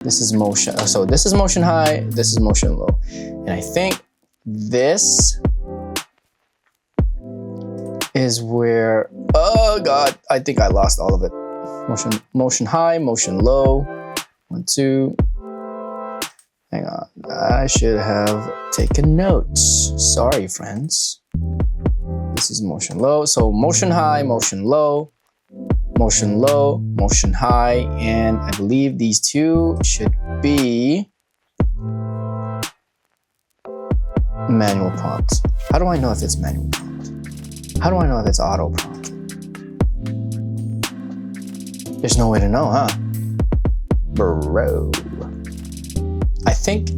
This is motion. So this is motion high, this is motion low. And I think this is where, oh God, I think I lost all of it. Motion high, motion low. 1, 2. Hang on, I should have taken notes. Sorry, friends. This is motion low. So motion high, motion low, motion low, motion high, and I believe these two should be manual prompt. How do I know if it's manual prompt? How do I know if it's auto prompt? There's no way to know, huh? Bro. I think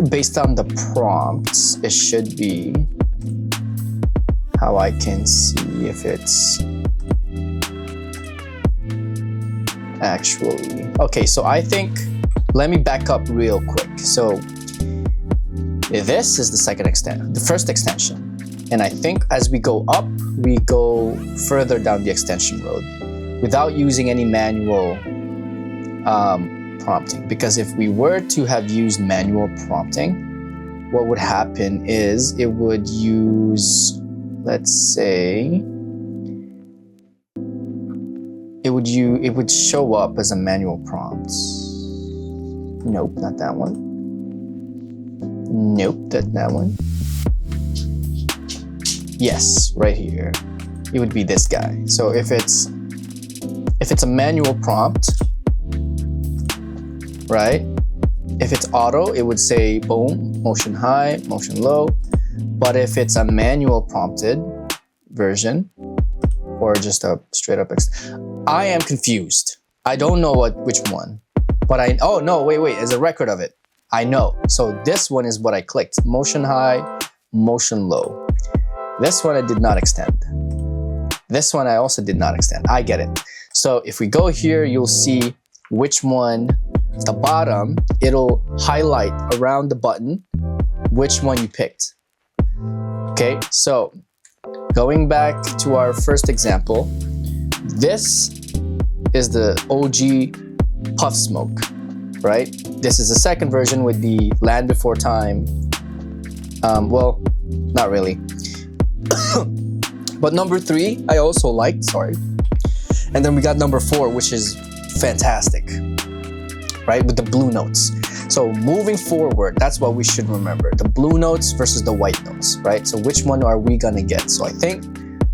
based on the prompts, it should be how I can see if it's actually. Okay, so I think, let me back up real quick. So this is the first extension. And I think as we go up, we go further down the extension road without using any manual prompting. Because if we were to have used manual prompting, what would happen is it would use, let's say, it would show up as a manual prompt. Nope, not that one. Nope, that one. Yes, right here. It would be this guy. So if it's a manual prompt, right? If it's auto, it would say boom, motion high, motion low. But if it's a manual prompted version, or just a straight up I am confused. I don't know which one, but oh no, wait, there's a record of it. I know. So this one is what I clicked. Motion high, motion low. This one I did not extend. This one I also did not extend. I get it. So if we go here, you'll see which one, at the bottom, it'll highlight around the button which one you picked. Okay, so going back to our first example, this is the OG puff smoke, right? This is the second version with the Land Before Time. Well, not really. But number 3, I also liked, sorry. And then we got number 4, which is fantastic, right? With the blue notes. So moving forward, that's what we should remember. The blue notes versus the white notes, right? So which one are we gonna get? So I think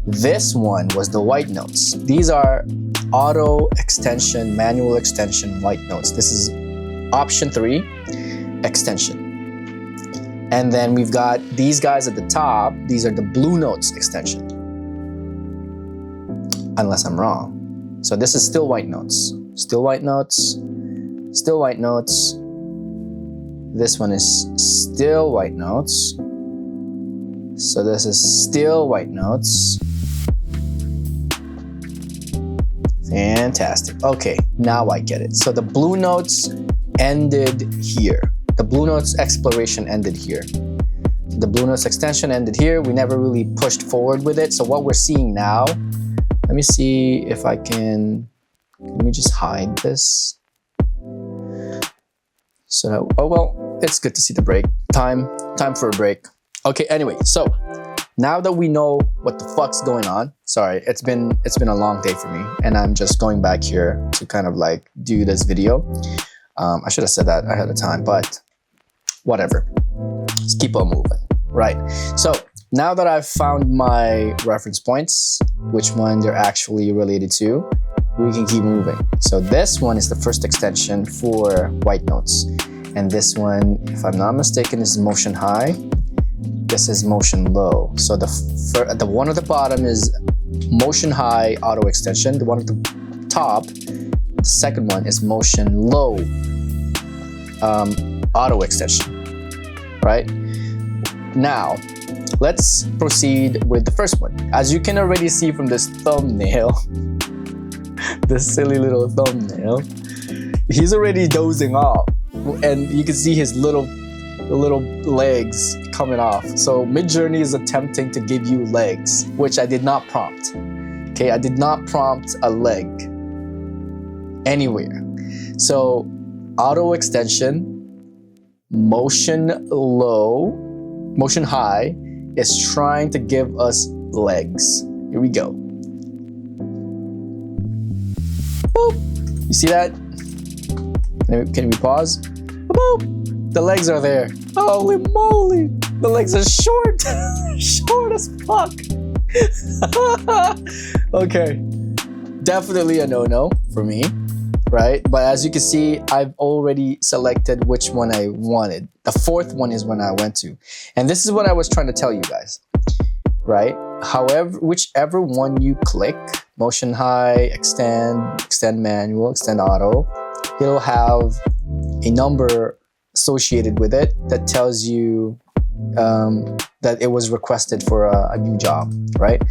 this one was the white notes. These are auto extension, manual extension, white notes. This is option 3, extension. And then we've got these guys at the top. These are the blue notes extension. Unless I'm wrong. So this is still white notes. Still white notes. Still white notes. This one is still white notes. So this is still white notes. Fantastic. Okay, now I get it. So the blue notes ended here. The blue notes exploration ended here. The blue notes extension ended here. We never really pushed forward with it. So what we're seeing now, let me see if I can we just hide this? So, oh well, it's good to see the break. Time for a break. Okay, anyway, so now that we know what the fuck's going on, sorry, it's been a long day for me, and I'm just going back here to kind of like do this video. I should have said that ahead of time, but whatever. Let's keep on moving. Right. So now that I've found my reference points, which one they're actually related to, we can keep moving. So this one is the first extension for white notes. And this one, if I'm not mistaken, is motion high. This is motion low. So the one at the bottom is motion high auto extension. The one at the top, the second one, is motion low auto extension, right? Now, let's proceed with the first one. As you can already see from this thumbnail, this silly little thumbnail, he's already dozing off, and you can see his little legs coming off. So Midjourney is attempting to give you legs, which I did not prompt. Okay, I did not prompt a leg anywhere. So auto extension, motion low, motion high is trying to give us legs. Here we go. Boop. You see that? Can we pause? Boop. The legs are there. Holy moly! The legs are short. Short as fuck. Okay. Definitely a no-no for me, right? But as you can see, I've already selected which one I wanted. The fourth one is one I went to. And this is what I was trying to tell you guys, right? However, whichever one you click, motion high, extend manual, extend auto, it'll have a number associated with it that tells you that it was requested for a new job, right?